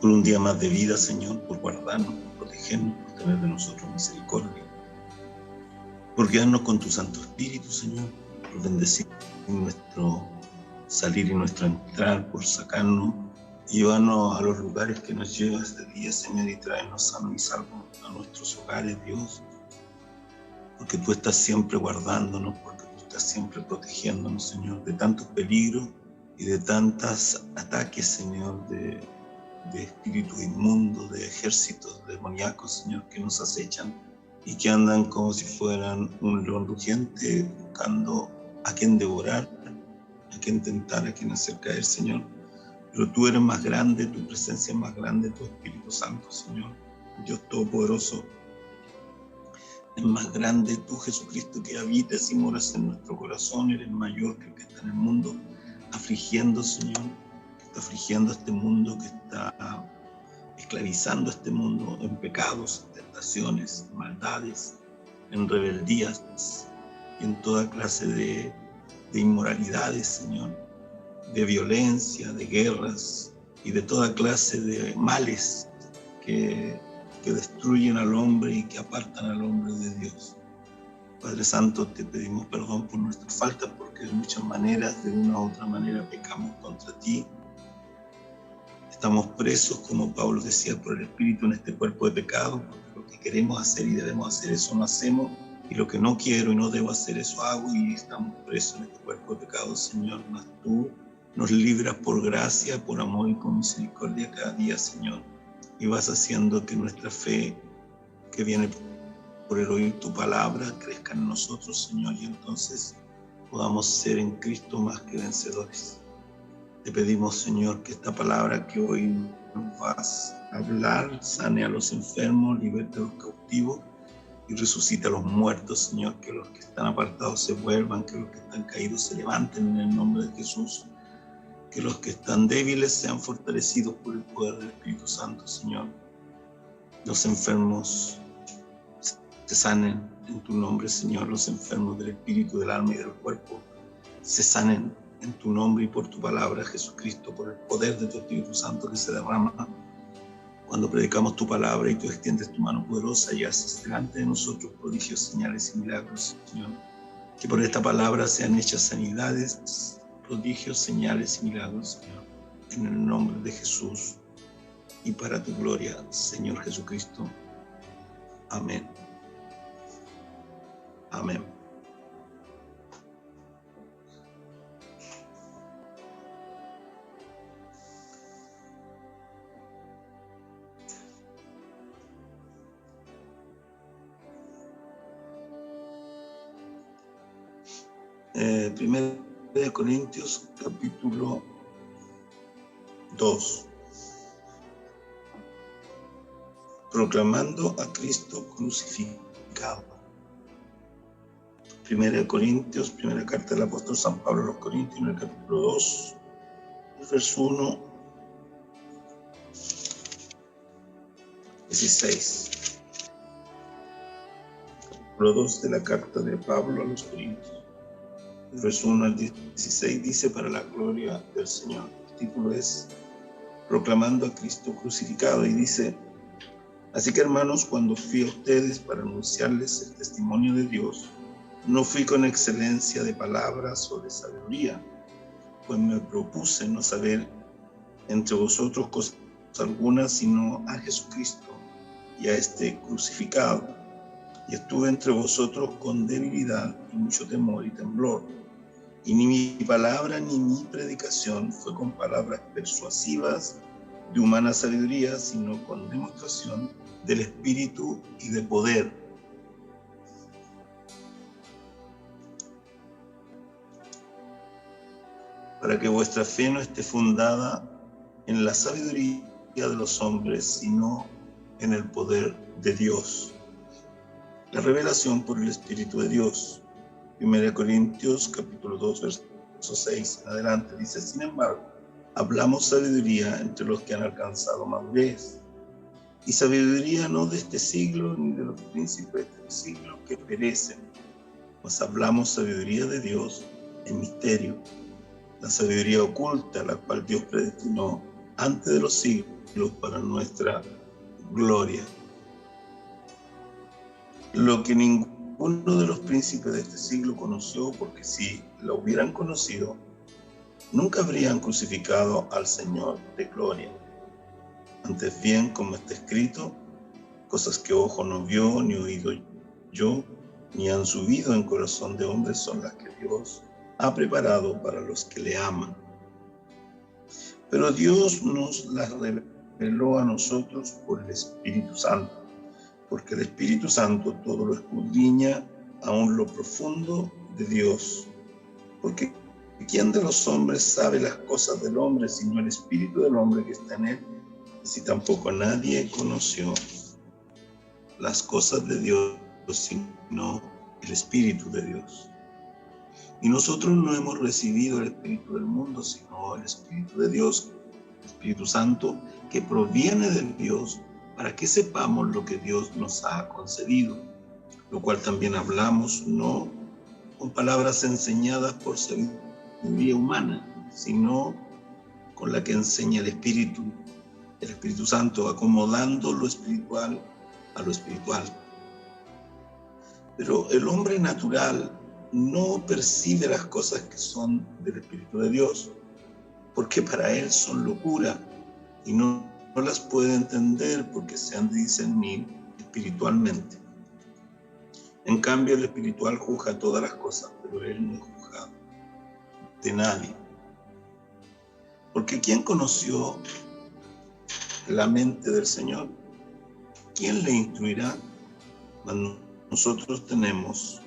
por un día más de vida, Señor, por guardarnos, por protegernos, por tener de nosotros misericordia, por guiarnos con tu Santo Espíritu, Señor, por bendecir nuestro salir y nuestro entrar, por sacarnos y llevarnos a los lugares que nos lleva este día, Señor, y traernos sanos y salvos a nuestros hogares, Dios, porque tú estás siempre guardándonos, porque tú estás siempre protegiéndonos, Señor, de tantos peligros y de tantos ataques, Señor, de espíritus inmundos, de ejércitos demoníacos, Señor, que nos acechan y que andan como si fueran un león rugiente buscando a quien devorar, a quien tentar, a quien hacer caer, Señor. Pero tú eres más grande, tu presencia es más grande, tu Espíritu Santo, Señor, Dios Todopoderoso. Es más grande tú, Jesucristo, que habitas y moras en nuestro corazón. Eres mayor que el que está en el mundo, afligiendo, Señor, que está afligiendo a este mundo, que está esclavizando a este mundo en pecados, en tentaciones, en maldades, en rebeldías y en toda clase de inmoralidades, Señor, de violencia, de guerras y de toda clase de males que destruyen al hombre y que apartan al hombre de Dios. Padre Santo, te pedimos perdón por nuestras faltas, porque de muchas maneras, de una u otra manera, pecamos contra ti. Estamos presos, como Pablo decía, por el Espíritu en este cuerpo de pecado, porque lo que queremos hacer y debemos hacer, eso no hacemos, y lo que no quiero y no debo hacer, eso hago, y estamos presos en este cuerpo de pecado, Señor. Mas tú nos libras por gracia, por amor y con misericordia cada día, Señor, y vas haciendo que nuestra fe, que viene por el oír tu palabra, crezca en nosotros, Señor, y entonces podamos ser en Cristo más que vencedores. Te pedimos, Señor, que esta palabra que hoy nos vas a hablar sane a los enfermos, liberte a los cautivos y resucite a los muertos, Señor, que los que están apartados se vuelvan, que los que están caídos se levanten en el nombre de Jesús, que los que están débiles sean fortalecidos por el poder del Espíritu Santo, Señor. Los enfermos se sanen en tu nombre, Señor. Los enfermos del espíritu, del alma y del cuerpo se sanen en tu nombre y por tu palabra, Jesucristo, por el poder de tu Espíritu Santo que se derrama cuando predicamos tu palabra y tú extiendes tu mano poderosa y haces delante de nosotros prodigios, señales y milagros, Señor. Que por esta palabra sean hechas sanidades, prodigios, señales y milagros, Señor, en el nombre de Jesús y para tu gloria, Señor Jesucristo. Amén. Amén. Primera de Corintios, capítulo 2. Proclamando a Cristo crucificado. Primera de Corintios, primera carta del apóstol San Pablo a los Corintios, en el capítulo 2, el verso 1, 16. Capítulo 2 de la carta de Pablo a los Corintios. El verso 1 al 16 dice: para la gloria del Señor. El título es Proclamando a Cristo crucificado, y dice: así que, hermanos, cuando fui a ustedes para anunciarles el testimonio de Dios, no fui con excelencia de palabras o de sabiduría, pues me propuse no saber entre vosotros cosas algunas, sino a Jesucristo y a este crucificado. Y estuve entre vosotros con debilidad y mucho temor y temblor. Y ni mi palabra ni mi predicación fue con palabras persuasivas de humana sabiduría, sino con demostración del Espíritu y de poder, para que vuestra fe no esté fundada en la sabiduría de los hombres, sino en el poder de Dios. La revelación por el Espíritu de Dios. 1 Corintios capítulo 2, verso 6 en adelante dice: sin embargo, hablamos sabiduría entre los que han alcanzado madurez, y sabiduría no de este siglo ni de los príncipes de este siglo que perecen, pues hablamos sabiduría de Dios en misterio, la sabiduría oculta, la cual Dios predestinó antes de los siglos para nuestra gloria. Lo que ninguno de los príncipes de este siglo conoció, porque si lo hubieran conocido, nunca habrían crucificado al Señor de gloria. Antes bien, como está escrito, cosas que ojo no vio, ni oído yo, ni han subido en corazón de hombre, son las que Dios ha preparado para los que le aman. Pero Dios nos las reveló a nosotros por el Espíritu Santo, porque el Espíritu Santo todo lo escudriña, aún lo profundo de Dios. Porque ¿quién de los hombres sabe las cosas del hombre, sino el Espíritu del hombre que está en él? Si tampoco nadie conoció las cosas de Dios, sino el Espíritu de Dios. Y nosotros no hemos recibido el Espíritu del mundo, sino el Espíritu de Dios, el Espíritu Santo, que proviene de Dios, para que sepamos lo que Dios nos ha concedido, lo cual también hablamos, no con palabras enseñadas por sabiduría humana, sino con la que enseña el Espíritu Santo, acomodando lo espiritual a lo espiritual. Pero el hombre natural no percibe las cosas que son del Espíritu de Dios, porque para él son locura y no las puede entender porque se han de discernir espiritualmente. En cambio, el espiritual juzga todas las cosas, pero él no es juzgado de nadie. Porque ¿quién conoció la mente del Señor? ¿Quién le instruirá? Bueno, nosotros tenemos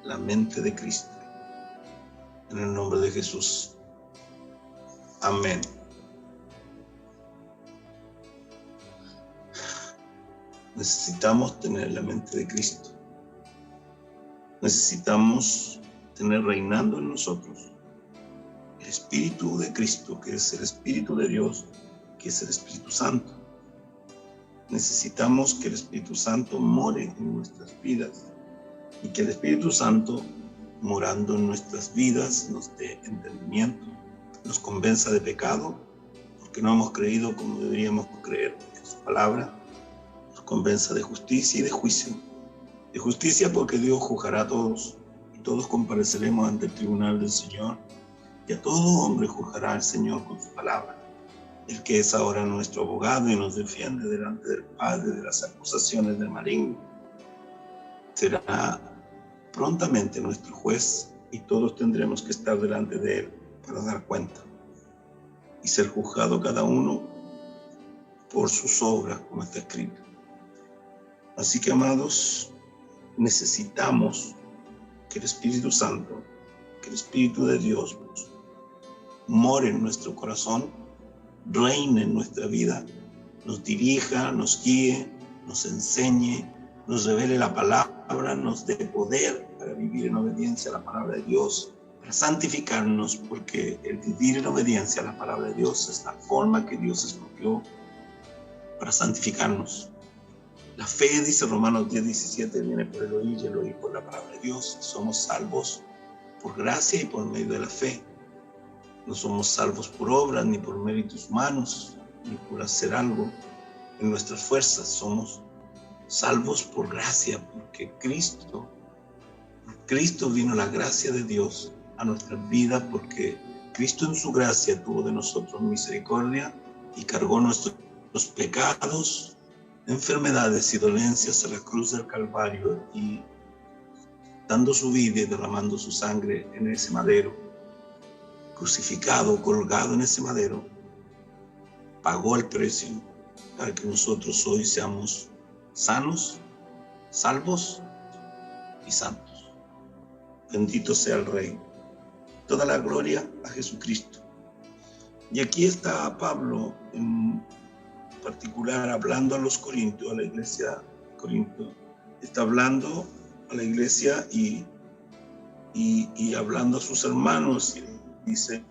la mente de Cristo. En el nombre de Jesús. Amén. Necesitamos tener la mente de Cristo. Necesitamos tener reinando en nosotros el Espíritu de Cristo, que es el Espíritu de Dios, que es el Espíritu Santo. Necesitamos que el Espíritu Santo more en nuestras vidas y que el Espíritu Santo, morando en nuestras vidas, nos dé entendimiento, nos convenza de pecado, porque no hemos creído como deberíamos creer en su palabra, nos convenza de justicia y de juicio. De justicia porque Dios juzgará a todos y todos compareceremos ante el tribunal del Señor, y a todo hombre juzgará el Señor con su palabra. El que es ahora nuestro abogado y nos defiende delante del Padre de las acusaciones del maligno, será prontamente nuestro juez y todos tendremos que estar delante de él para dar cuenta y ser juzgado cada uno por sus obras, como está escrito. Así que, amados, necesitamos que el Espíritu Santo, que el Espíritu de Dios more en nuestro corazón, reine en nuestra vida, nos dirija, nos guíe, nos enseñe, nos revele la palabra, nos dé poder para vivir en obediencia a la palabra de Dios, para santificarnos, porque el vivir en obediencia a la palabra de Dios es la forma que Dios escogió para santificarnos. La fe, dice Romanos 10:17, viene por el oír y el oír por la palabra de Dios. Somos salvos por gracia y por medio de la fe. No somos salvos por obras, ni por méritos humanos, ni por hacer algo en nuestras fuerzas. Somos salvos por gracia, porque Cristo vino la gracia de Dios a nuestras vidas, porque Cristo en su gracia tuvo de nosotros misericordia y cargó nuestros pecados, enfermedades y dolencias a la cruz del Calvario, y dando su vida y derramando su sangre en ese madero, crucificado, colgado en ese madero, pagó el precio para que nosotros hoy seamos sanos, salvos y santos. Bendito sea el Rey. Toda la gloria a Jesucristo. Y aquí está Pablo en particular hablando a los Corintios, a la iglesia de Corinto. Está hablando a la iglesia y hablando a sus hermanos. Dice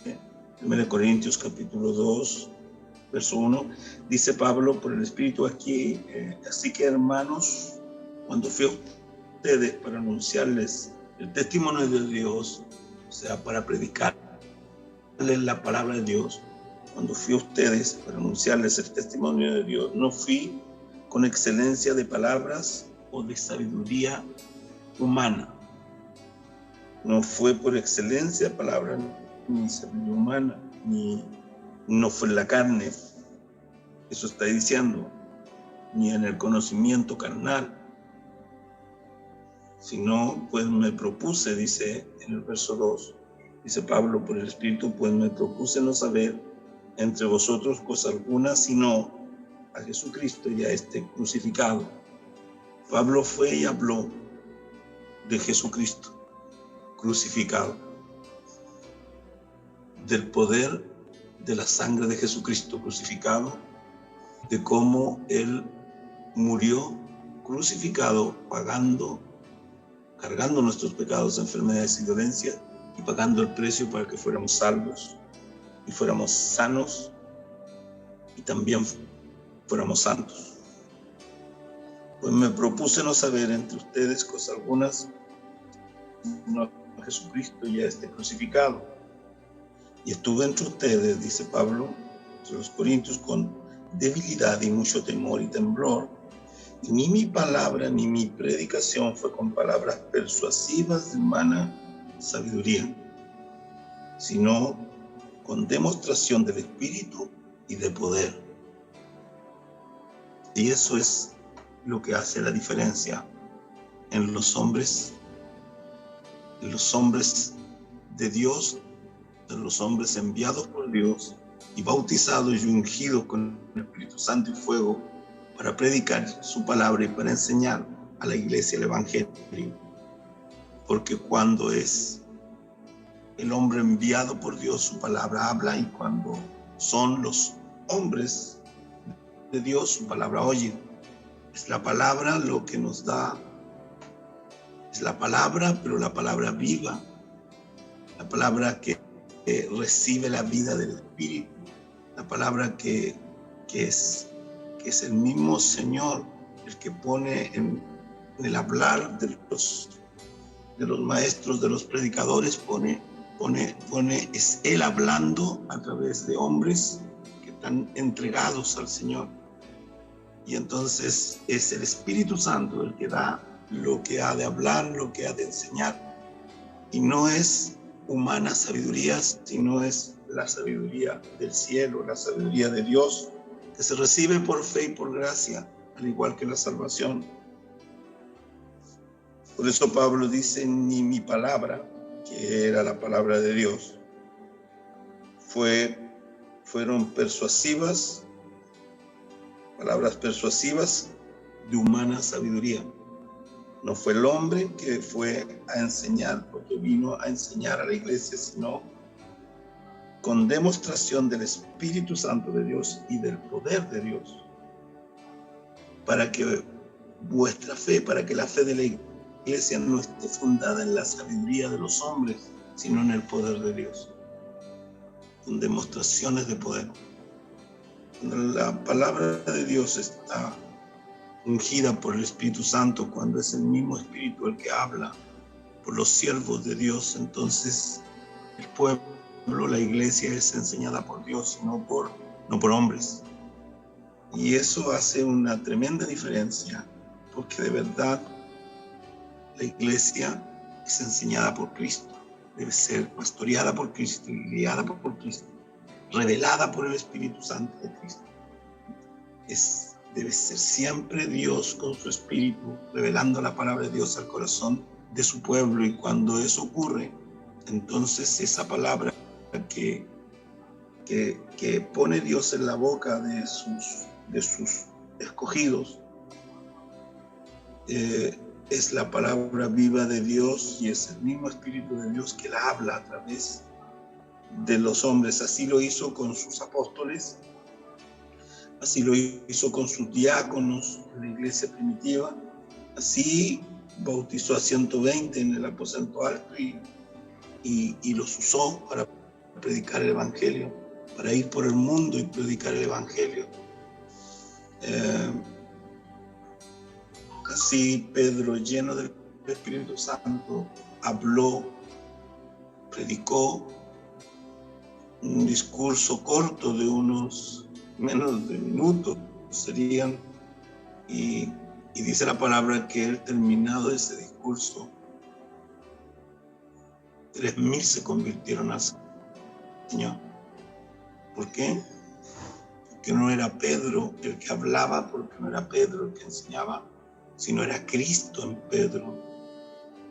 1 Corintios capítulo 2, verso 1, dice Pablo por el Espíritu aquí, así que hermanos, cuando fui a ustedes para anunciarles el testimonio de Dios, o sea, para predicarles la palabra de Dios, cuando fui a ustedes para anunciarles el testimonio de Dios, no fui con excelencia de palabras o de sabiduría humana. No fue por excelencia de palabras ni sabiduría humana, ni no fue en la carne, eso está diciendo, ni en el conocimiento carnal, sino pues me propuse, dice en el verso 2, dice Pablo, por el Espíritu, pues me propuse no saber entre vosotros cosa alguna, sino a Jesucristo y a este crucificado. Pablo fue y habló de Jesucristo crucificado, del poder de la sangre de Jesucristo crucificado, de cómo Él murió crucificado, cargando nuestros pecados, enfermedades y dolencias, y pagando el precio para que fuéramos salvos y fuéramos sanos y también fuéramos santos. Pues me propuse no saber entre ustedes cosas algunas, sino a Jesucristo y a este crucificado. Y estuve entre ustedes, dice Pablo, entre los Corintios, con debilidad y mucho temor y temblor. Y ni mi palabra ni mi predicación fue con palabras persuasivas de humana sabiduría, sino con demostración del Espíritu y de poder. Y eso es lo que hace la diferencia en los hombres de Dios, en los hombres enviados por Dios y bautizados y ungidos con el Espíritu Santo y fuego para predicar su palabra y para enseñar a la iglesia el Evangelio. Porque cuando es el hombre enviado por Dios, su palabra habla, y cuando son los hombres de Dios, su palabra oye. Es la palabra lo que nos da, es la palabra, pero la palabra viva, la palabra que recibe la vida del Espíritu, la palabra que es el mismo Señor el que pone en el hablar de los maestros, de los predicadores, es Él hablando a través de hombres que están entregados al Señor. Y entonces es el Espíritu Santo el que da lo que ha de hablar, lo que ha de enseñar. Y no es humana sabiduría, sino es la sabiduría del cielo, la sabiduría de Dios, que se recibe por fe y por gracia, al igual que la salvación. Por eso Pablo dice, ni mi palabra, que era la palabra de Dios, fueron persuasivas, palabras persuasivas de humana sabiduría. No fue el hombre que fue a enseñar, porque vino a enseñar a la iglesia, sino con demostración del Espíritu Santo de Dios y del poder de Dios, para que vuestra fe, para que la fe de la iglesia no esté fundada en la sabiduría de los hombres, sino en el poder de Dios, con demostraciones de poder. Cuando la palabra de Dios está ungida por el Espíritu Santo, cuando es el mismo Espíritu el que habla por los siervos de Dios, entonces el pueblo, la iglesia, es enseñada por Dios, no por hombres. Y eso hace una tremenda diferencia, porque de verdad la iglesia es enseñada por Cristo, debe ser pastoreada por Cristo y guiada por Cristo, revelada por el Espíritu Santo de Cristo. Debe ser siempre Dios con su Espíritu, revelando la palabra de Dios al corazón de su pueblo, y cuando eso ocurre, entonces esa palabra que pone Dios en la boca de sus escogidos, es la palabra viva de Dios, y es el mismo Espíritu de Dios que la habla a través de los hombres. Así lo hizo con sus apóstoles, así lo hizo con sus diáconos en la iglesia primitiva, así bautizó a 120 en el aposento alto y los usó para predicar el Evangelio, para ir por el mundo y predicar el Evangelio. Así Pedro, lleno del Espíritu Santo, habló, predicó, un discurso corto de unos menos de minutos serían, y dice la palabra que él, terminado ese discurso, 3,000 se convirtieron al Señor. ¿Por qué? Porque no era Pedro el que hablaba, porque no era Pedro el que enseñaba, sino era Cristo en Pedro,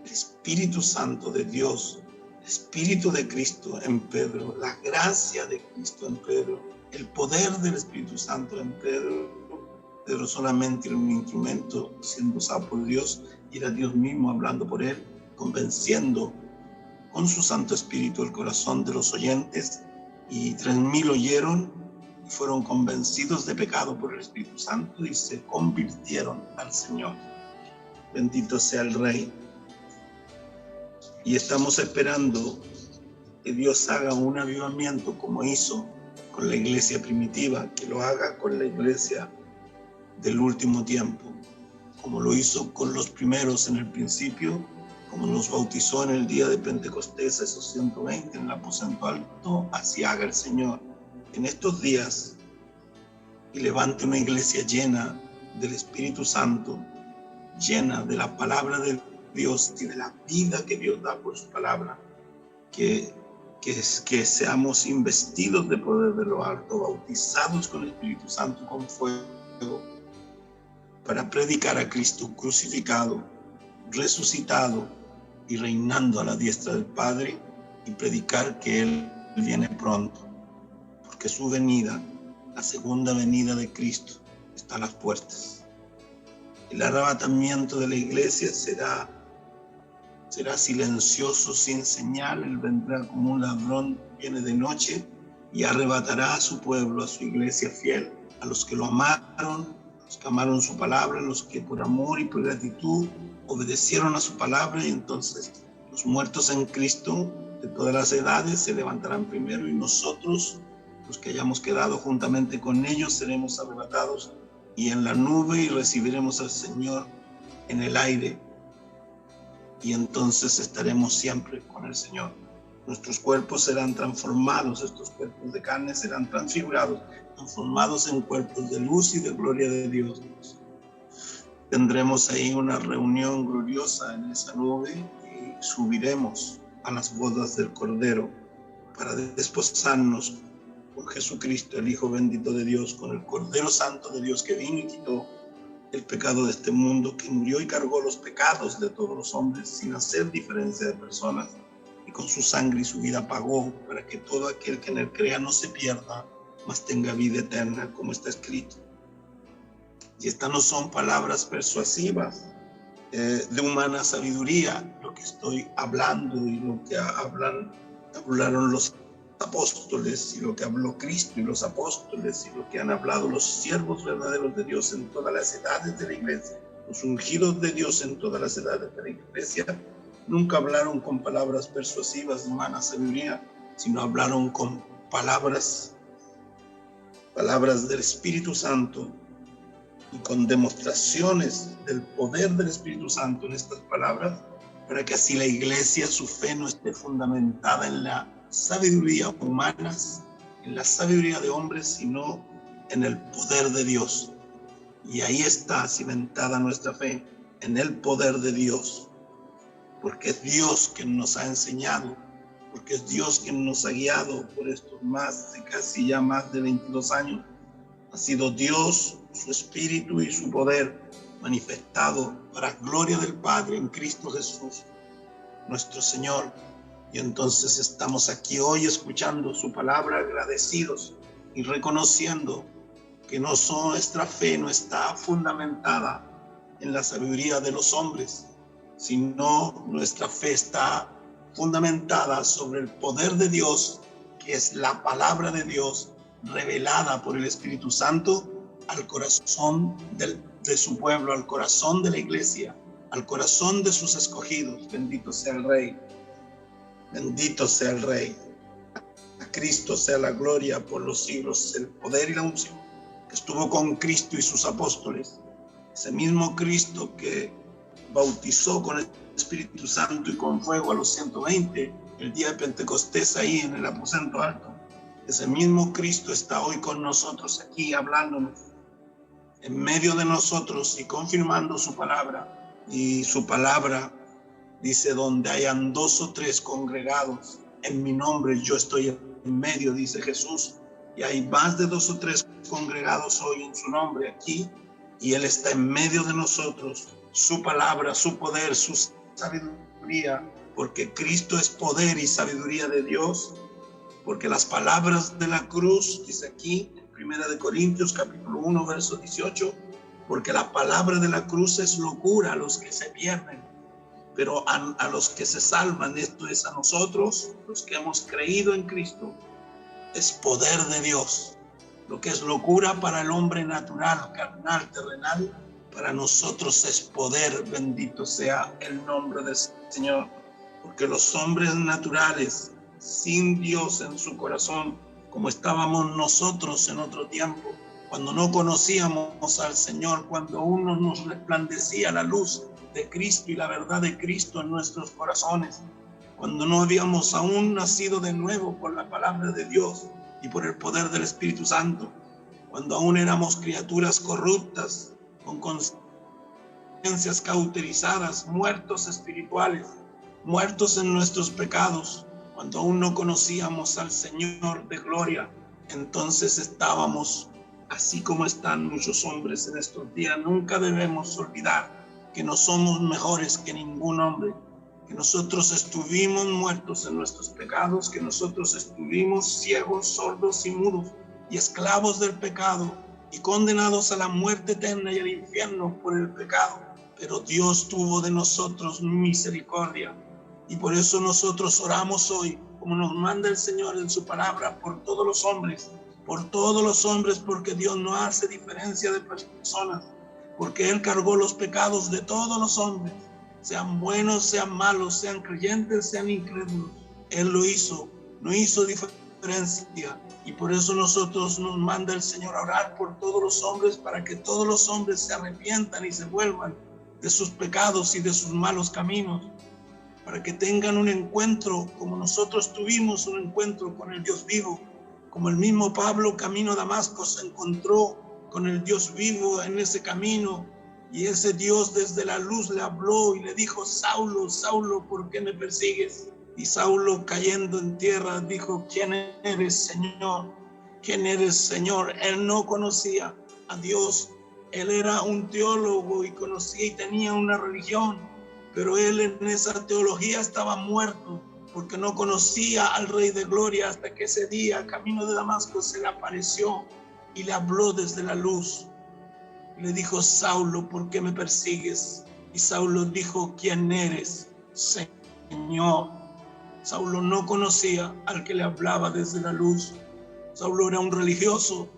el Espíritu Santo de Dios, el Espíritu de Cristo en Pedro, la gracia de Cristo en Pedro, el poder del Espíritu Santo en Pedro. Pedro solamente era un instrumento siendo usado por Dios, y era Dios mismo hablando por él, convenciendo con su Santo Espíritu el corazón de los oyentes, y 3,000 oyeron y fueron convencidos de pecado por el Espíritu Santo y se convirtieron al Señor. Bendito sea el Rey. Y estamos esperando que Dios haga un avivamiento como hizo con la iglesia primitiva, que lo haga con la iglesia del último tiempo, como lo hizo con los primeros en el principio, como nos bautizó en el día de Pentecostés, esos 120 en el aposento alto. Así haga el Señor en estos días y levante una iglesia llena del Espíritu Santo, llena de la palabra de Dios y de la vida que Dios da por su palabra, que seamos investidos de poder de lo alto, bautizados con el Espíritu Santo con fuego, para predicar a Cristo crucificado, resucitado y reinando a la diestra del Padre, y predicar que Él viene pronto, porque su venida, la segunda venida de Cristo, está a las puertas. El arrebatamiento de la iglesia será silencioso, sin señal. Él vendrá como un ladrón, viene de noche, y arrebatará a su pueblo, a su iglesia fiel, a los que lo amaron, los que amaron su palabra, los que por amor y por gratitud obedecieron a su palabra. Y entonces los muertos en Cristo de todas las edades se levantarán primero, y nosotros, los que hayamos quedado juntamente con ellos, seremos arrebatados y en la nube, y recibiremos al Señor en el aire, y entonces estaremos siempre con el Señor. Nuestros cuerpos serán transformados, estos cuerpos de carne serán transfigurados, transformados en cuerpos de luz y de gloria de Dios. Tendremos ahí una reunión gloriosa en esa nube, y subiremos a las bodas del Cordero para desposarnos con Jesucristo, el Hijo bendito de Dios, con el Cordero Santo de Dios, que vino y quitó el pecado de este mundo, que murió y cargó los pecados de todos los hombres sin hacer diferencia de personas, y con su sangre y su vida pagó para que todo aquel que en él crea no se pierda, mas tenga vida eterna, como está escrito. Y estas no son palabras persuasivas de humana sabiduría, lo que estoy hablando y lo que hablaron los apóstoles, y lo que habló Cristo y los apóstoles, y lo que han hablado los siervos verdaderos de Dios en todas las edades de la iglesia, los ungidos de Dios en todas las edades de la iglesia. Nunca hablaron con palabras persuasivas de humana sabiduría, sino hablaron con palabras del Espíritu Santo, y con demostraciones del poder del Espíritu Santo en estas palabras, para que así la iglesia, su fe, no esté fundamentada en la sabiduría humana, en la sabiduría de hombres, sino en el poder de Dios. Y ahí está cimentada nuestra fe, en el poder de Dios, porque es Dios quien nos ha enseñado, porque es Dios quien nos ha guiado por estos más de 22 años. Ha sido Dios, su Espíritu y su poder manifestado para gloria del Padre en Cristo Jesús, nuestro Señor. Y entonces estamos aquí hoy escuchando su palabra, agradecidos y reconociendo que nuestra fe no está fundamentada en la sabiduría de los hombres, sino nuestra fe está fundamentada sobre el poder de Dios, que es la palabra de Dios revelada por el Espíritu Santo al corazón de su pueblo, al corazón de la iglesia, al corazón de sus escogidos. Bendito sea el Rey, bendito sea el Rey. A Cristo sea la gloria por los siglos, el poder y la unción, que estuvo con Cristo y sus apóstoles. Ese mismo Cristo que bautizó con el Espíritu Santo y con fuego a los 120 el día de Pentecostés, ahí en el aposento alto. Ese mismo Cristo está hoy con nosotros aquí hablándonos en medio de nosotros y confirmando su palabra. Y su palabra dice: donde hayan 2 o 3 congregados en mi nombre, yo estoy en medio, dice Jesús. Y hay más de 2 o 3 congregados hoy en su nombre aquí, y Él está en medio de nosotros. Su palabra, su poder, su sabiduría, porque Cristo es poder y sabiduría de Dios. Porque las palabras de la cruz, dice aquí en 1 Corintios capítulo 1 verso 18, porque la palabra de la cruz es locura a los que se pierden, pero a los que se salvan, esto es a nosotros, los que hemos creído en Cristo, es poder de Dios. Lo que es locura para el hombre natural, carnal, terrenal, para nosotros es poder. Bendito sea el nombre del Señor. Porque los hombres naturales, sin Dios en su corazón, como estábamos nosotros en otro tiempo, cuando no conocíamos al Señor, cuando aún no nos resplandecía la luz de Cristo y la verdad de Cristo en nuestros corazones, cuando no habíamos aún nacido de nuevo por la palabra de Dios y por el poder del Espíritu Santo, cuando aún éramos criaturas corruptas, con conciencias cauterizadas, muertos espirituales, muertos en nuestros pecados, cuando aún no conocíamos al Señor de gloria, entonces estábamos así como están muchos hombres en estos días. Nunca debemos olvidar que no somos mejores que ningún hombre, que nosotros estuvimos muertos en nuestros pecados, que nosotros estuvimos ciegos, sordos y mudos y esclavos del pecado y condenados a la muerte eterna y al infierno por el pecado. Pero Dios tuvo de nosotros misericordia y por eso nosotros oramos hoy, como nos manda el Señor en su palabra, por todos los hombres, porque Dios no hace diferencia de personas, porque Él cargó los pecados de todos los hombres, sean buenos, sean malos, sean creyentes, sean incrédulos. Él lo hizo, no hizo diferencia, y por eso nosotros nos manda el Señor a orar por todos los hombres, para que todos los hombres se arrepientan y se vuelvan de sus pecados y de sus malos caminos, para que tengan un encuentro como nosotros tuvimos un encuentro con el Dios vivo, como el mismo Pablo camino a Damasco se encontró con el Dios vivo en ese camino, y ese Dios desde la luz le habló y le dijo: Saulo, Saulo, ¿por qué me persigues? Y Saulo, cayendo en tierra, dijo: ¿quién eres, Señor? ¿Quién eres, Señor? Él no conocía a Dios, él era un teólogo y conocía y tenía una religión, pero él en esa teología estaba muerto, porque no conocía al Rey de Gloria, hasta que ese día, camino de Damasco, se le apareció y le habló desde la luz. Le dijo: Saulo, ¿por qué me persigues? Y Saulo dijo: ¿quién eres, Señor? Saulo no conocía al que le hablaba desde la luz. Saulo era un religioso.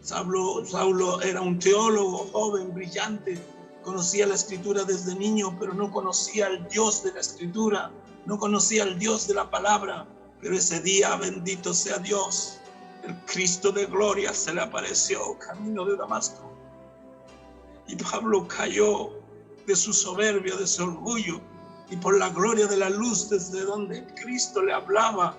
Saulo era un teólogo joven, brillante. Conocía la Escritura desde niño, pero no conocía al Dios de la Escritura. No conocía al Dios de la palabra. Pero ese día, bendito sea Dios, el Cristo de gloria se le apareció camino de Damasco. Y Pablo cayó de su soberbia, de su orgullo, y por la gloria de la luz desde donde Cristo le hablaba,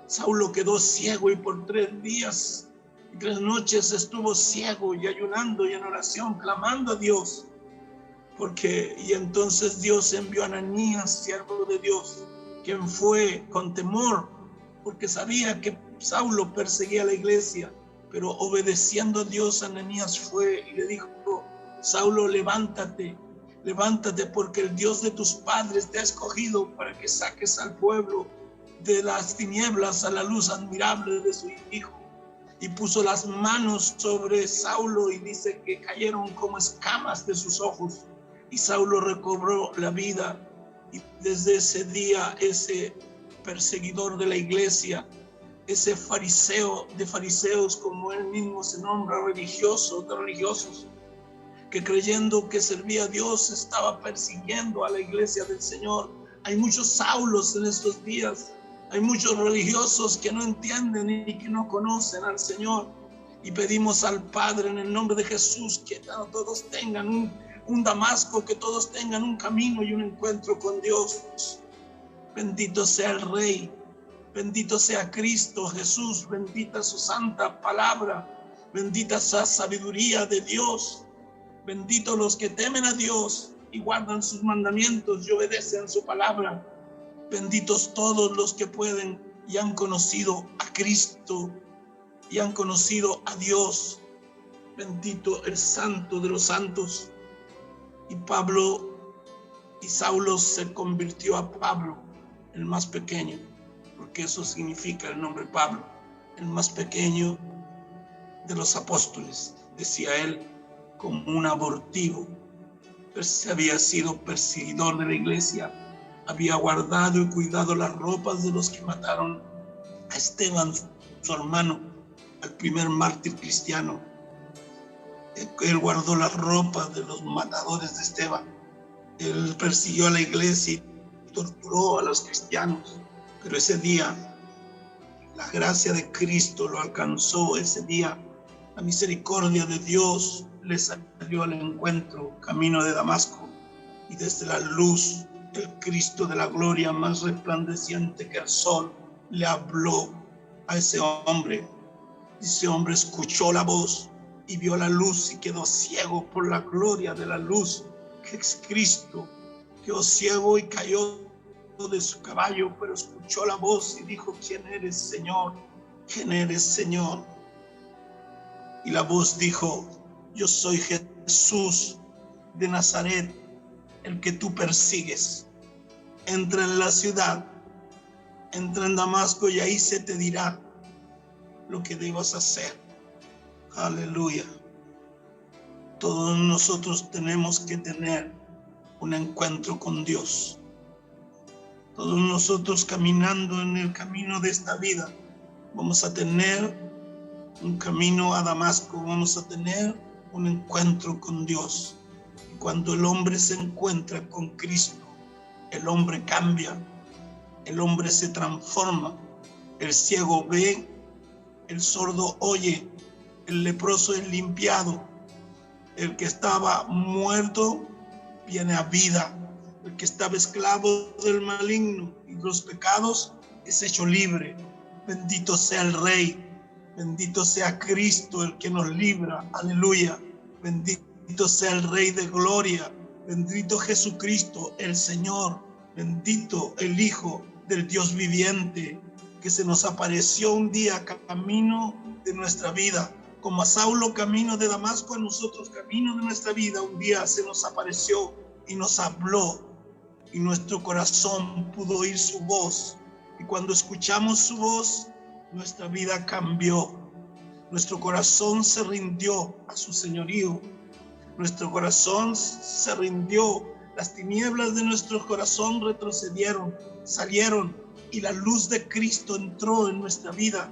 Saulo quedó ciego, y por 3 días y 3 noches estuvo ciego y ayunando y en oración, clamando a Dios. Y entonces Dios envió a Ananías, siervo de Dios, quien fue con temor, porque sabía que Saulo perseguía a la iglesia, pero obedeciendo a Dios, Ananías fue y le dijo: Saulo, levántate, porque el Dios de tus padres te ha escogido para que saques al pueblo de las tinieblas a la luz admirable de su Hijo. Y puso las manos sobre Saulo y dice que cayeron como escamas de sus ojos. Y Saulo recobró la vida. Y desde ese día, ese perseguidor de la iglesia, ese fariseo de fariseos, como él mismo se nombra, religioso de religiosos, que creyendo que servía a Dios estaba persiguiendo a la iglesia del Señor. Hay muchos Saulos en estos días. Hay muchos religiosos que no entienden y que no conocen al Señor. Y pedimos al Padre en el nombre de Jesús que todos tengan un Damasco, que todos tengan un camino y un encuentro con Dios. Bendito sea el Rey. Bendito sea Cristo Jesús, bendita su santa palabra, bendita esa sabiduría de Dios. Benditos los que temen a Dios y guardan sus mandamientos y obedecen su palabra. Benditos todos los que pueden y han conocido a Cristo y han conocido a Dios. Bendito el Santo de los santos. Y Saulo se convirtió a Pablo, el más pequeño, porque eso significa el nombre Pablo, el más pequeño de los apóstoles, decía él, como un abortivo. Había sido perseguidor de la iglesia, había guardado y cuidado las ropas de los que mataron a Esteban, su hermano, al primer mártir cristiano. Él guardó las ropas de los matadores de Esteban. Él persiguió a la iglesia y torturó a los cristianos. Pero ese día, la gracia de Cristo lo alcanzó. Ese día, la misericordia de Dios le salió al encuentro, camino de Damasco. Y desde la luz, el Cristo de la gloria, más resplandeciente que el sol, le habló a ese hombre. Ese hombre escuchó la voz y vio la luz y quedó ciego por la gloria de la luz, que es Cristo. Quedó ciego y cayó de su caballo, pero escuchó la voz y dijo: ¿Quién eres, Señor? ¿Quién eres, Señor? Y la voz dijo: yo soy Jesús de Nazaret, el que tú persigues. Entra en la ciudad, entra en Damasco y ahí se te dirá lo que debas hacer. Aleluya. Todos nosotros tenemos que tener un encuentro con Dios. Todos nosotros caminando en el camino de esta vida vamos a tener un camino a Damasco, vamos a tener un encuentro con Dios. Y cuando el hombre se encuentra con Cristo, el hombre cambia, el hombre se transforma, el ciego ve, el sordo oye, el leproso es limpiado, el que estaba muerto viene a vida, el que estaba esclavo del maligno y los pecados es hecho libre. Bendito sea el Rey, bendito sea Cristo, el que nos libra. Aleluya. Bendito sea el Rey de gloria, bendito Jesucristo, el Señor, bendito el Hijo del Dios viviente, que se nos apareció un día camino de nuestra vida. Como a Saulo camino de Damasco, a nosotros camino de nuestra vida, un día se nos apareció y nos habló, y nuestro corazón pudo oír su voz. Y cuando escuchamos su voz, nuestra vida cambió. Nuestro corazón se rindió a su señorío. Nuestro corazón se rindió. Las tinieblas de nuestro corazón retrocedieron, salieron, y la luz de Cristo entró en nuestra vida.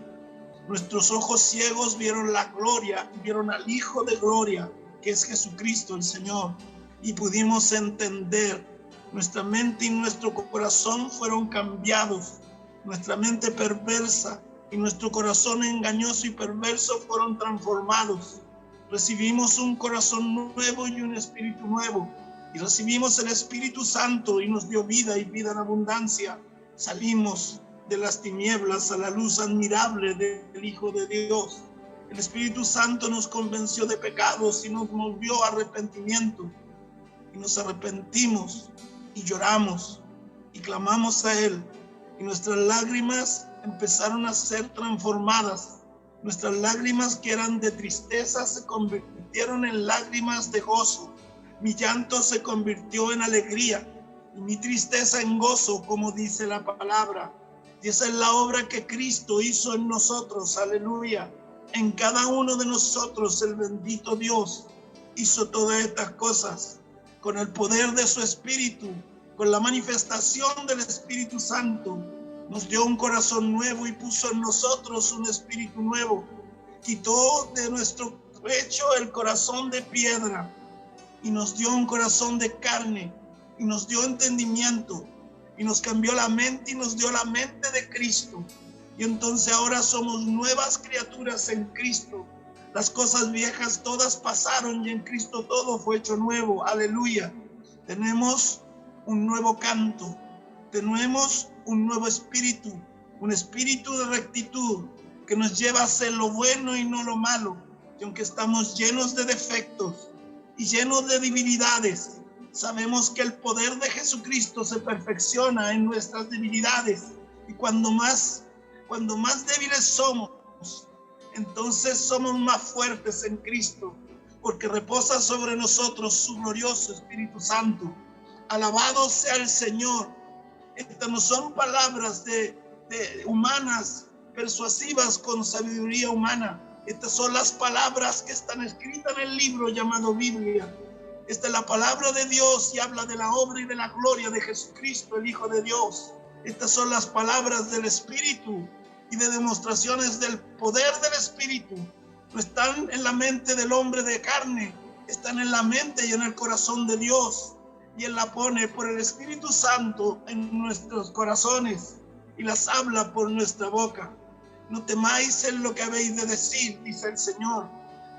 Nuestros ojos ciegos vieron la gloria, vieron al Hijo de gloria, que es Jesucristo el Señor, y pudimos entender. Nuestra mente y nuestro corazón fueron cambiados. Nuestra mente perversa y nuestro corazón engañoso y perverso fueron transformados. Recibimos un corazón nuevo y un espíritu nuevo. Y recibimos el Espíritu Santo y nos dio vida y vida en abundancia. Salimos de las tinieblas a la luz admirable del Hijo de Dios. El Espíritu Santo nos convenció de pecados y nos movió a arrepentimiento. Y nos arrepentimos y lloramos y clamamos a Él. Y nuestras lágrimas empezaron a ser transformadas. Nuestras lágrimas que eran de tristeza se convirtieron en lágrimas de gozo. Mi llanto se convirtió en alegría y mi tristeza en gozo, como dice la palabra. Y esa es la obra que Cristo hizo en nosotros. Aleluya. En cada uno de nosotros el bendito Dios hizo todas estas cosas con el poder de su Espíritu, con la manifestación del Espíritu Santo. Nos dio un corazón nuevo y puso en nosotros un espíritu nuevo. Quitó de nuestro pecho el corazón de piedra y nos dio un corazón de carne y nos dio entendimiento y nos cambió la mente y nos dio la mente de Cristo. Y entonces ahora somos nuevas criaturas en Cristo. Las cosas viejas todas pasaron y en Cristo todo fue hecho nuevo. Aleluya. Tenemos un nuevo canto. Tenemos un nuevo espíritu un espíritu de rectitud que nos lleva a hacer lo bueno y no lo malo. Y aunque estamos llenos de defectos y llenos de debilidades, sabemos que el poder de Jesucristo se perfecciona en nuestras debilidades. Y cuando más débiles somos, entonces somos más fuertes en Cristo, porque reposa sobre nosotros su glorioso Espíritu Santo. Alabado sea el Señor. Estas no son palabras humanas, persuasivas con sabiduría humana. Estas son las palabras que están escritas en el libro llamado Biblia. Esta es la palabra de Dios y habla de la obra y de la gloria de Jesucristo, el Hijo de Dios. Estas son las palabras del Espíritu y de demostraciones del poder del Espíritu. No están en la mente del hombre de carne, están en la mente y en el corazón de Dios. Y Él la pone por el Espíritu Santo en nuestros corazones y las habla por nuestra boca. No temáis en lo que habéis de decir, dice el Señor,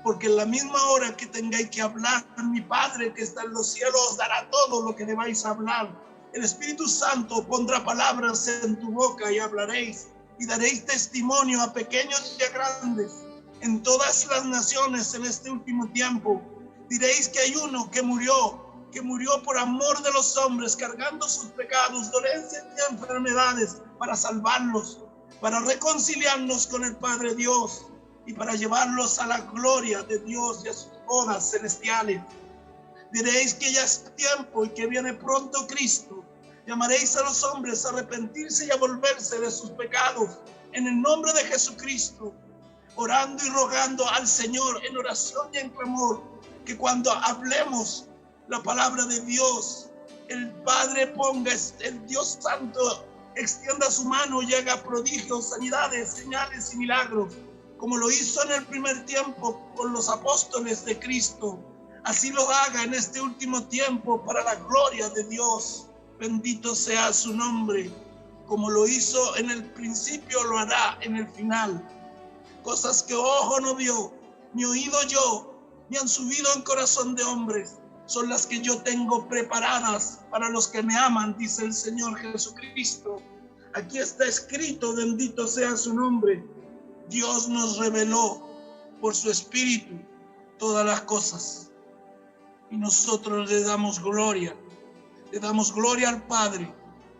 porque en la misma hora que tengáis que hablar, mi Padre que está en los cielos os dará todo lo que debáis hablar. El Espíritu Santo pondrá palabras en tu boca y hablaréis, y daréis testimonio a pequeños y a grandes, en todas las naciones en este último tiempo. Diréis que hay uno que murió por amor de los hombres, cargando sus pecados, dolencias y enfermedades, para salvarlos, para reconciliarnos con el Padre Dios y para llevarlos a la gloria de Dios y a sus bodas celestiales. Diréis que ya es tiempo y que viene pronto Cristo. Llamaréis a los hombres a arrepentirse y a volverse de sus pecados en el nombre de Jesucristo, orando y rogando al Señor en oración y en clamor, que cuando hablemos la palabra de Dios, el Padre ponga, el Dios Santo extienda su mano y haga prodigios, sanidades, señales y milagros, como lo hizo en el primer tiempo con los apóstoles de Cristo. Así lo haga en este último tiempo para la gloria de Dios. Bendito sea su nombre. Como lo hizo en el principio, lo hará en el final. Cosas que ojo no vio, ni oído yo, ni han subido en corazón de hombres, son las que yo tengo preparadas para los que me aman, dice el Señor Jesucristo. Aquí está escrito, bendito sea su nombre. Dios nos reveló por su Espíritu todas las cosas. Y nosotros le damos gloria al Padre.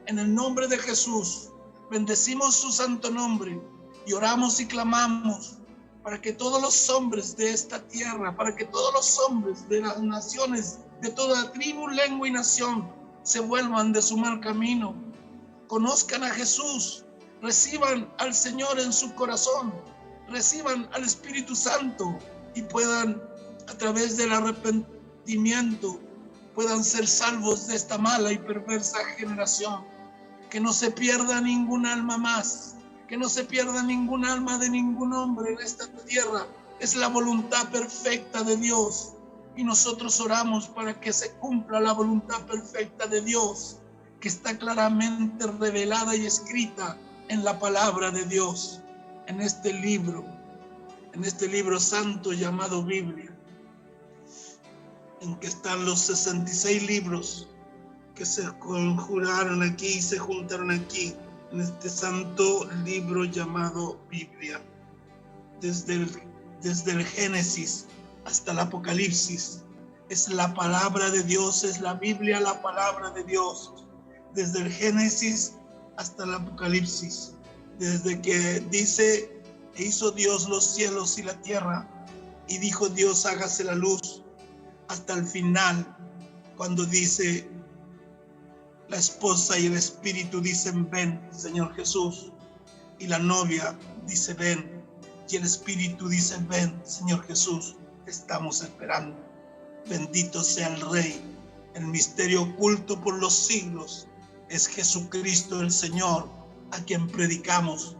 En el nombre de Jesús, bendecimos su santo nombre y oramos y clamamos para que todos los hombres de esta tierra, para que todos los hombres de las naciones, de toda tribu, lengua y nación, se vuelvan de su mal camino, conozcan a Jesús, reciban al Señor en su corazón, reciban al Espíritu Santo y puedan, a través del arrepentimiento, puedan ser salvos de esta mala y perversa generación. Que no se pierda ningún alma más, que no se pierda ningún alma de ningún hombre en esta tierra. Es la voluntad perfecta de Dios y nosotros oramos para que se cumpla la voluntad perfecta de Dios, que está claramente revelada y escrita en la palabra de Dios, en este libro santo llamado Biblia, en que están los 66 libros que se conjuraron aquí y se juntaron aquí en este santo libro llamado Biblia. Desde el Génesis hasta el Apocalipsis es la palabra de Dios, es la Biblia la palabra de Dios. Desde el Génesis hasta el Apocalipsis, desde que dice: e hizo Dios los cielos y la tierra, y dijo Dios: hágase la luz, hasta el final, cuando dice la esposa y el espíritu dicen: ven, Señor Jesús, y la novia dice: ven, y el espíritu dice: ven, Señor Jesús, te estamos esperando. Bendito sea el Rey. El misterio oculto por los siglos es Jesucristo el Señor, a quien predicamos,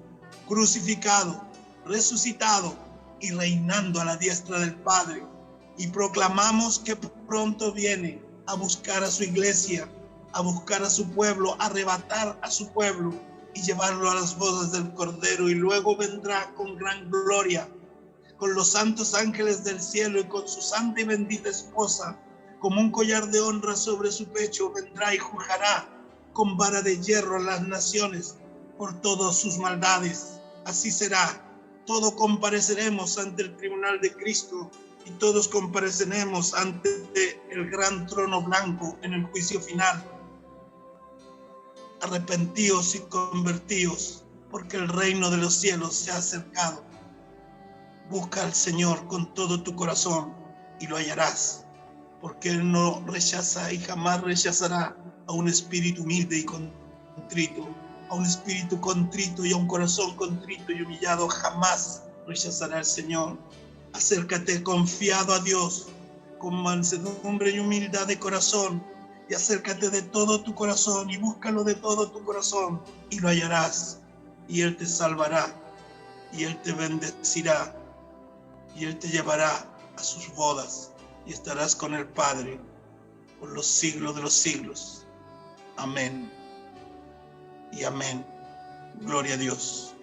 crucificado, resucitado y reinando a la diestra del Padre, y proclamamos que pronto viene a buscar a su iglesia, a buscar a su pueblo, a arrebatar a su pueblo y llevarlo a las bodas del Cordero, y luego vendrá con gran gloria, con los santos ángeles del cielo y con su santa y bendita esposa, como un collar de honra sobre su pecho, vendrá y juzgará con vara de hierro a las naciones, por todas sus maldades. Así será. Todos compareceremos ante el tribunal de Cristo y todos compareceremos ante el gran trono blanco en el juicio final. Arrepentíos y convertíos, porque el reino de los cielos se ha acercado. Busca al Señor con todo tu corazón y lo hallarás, porque Él no rechaza y jamás rechazará a un espíritu humilde y contrito. A un espíritu contrito y a un corazón contrito y humillado jamás rechazará el Señor. Acércate confiado a Dios con mansedumbre y humildad de corazón, y acércate de todo tu corazón y búscalo de todo tu corazón y lo hallarás, y Él te salvará y Él te bendecirá y Él te llevará a sus bodas y estarás con el Padre por los siglos de los siglos. Amén y amén. Gloria a Dios.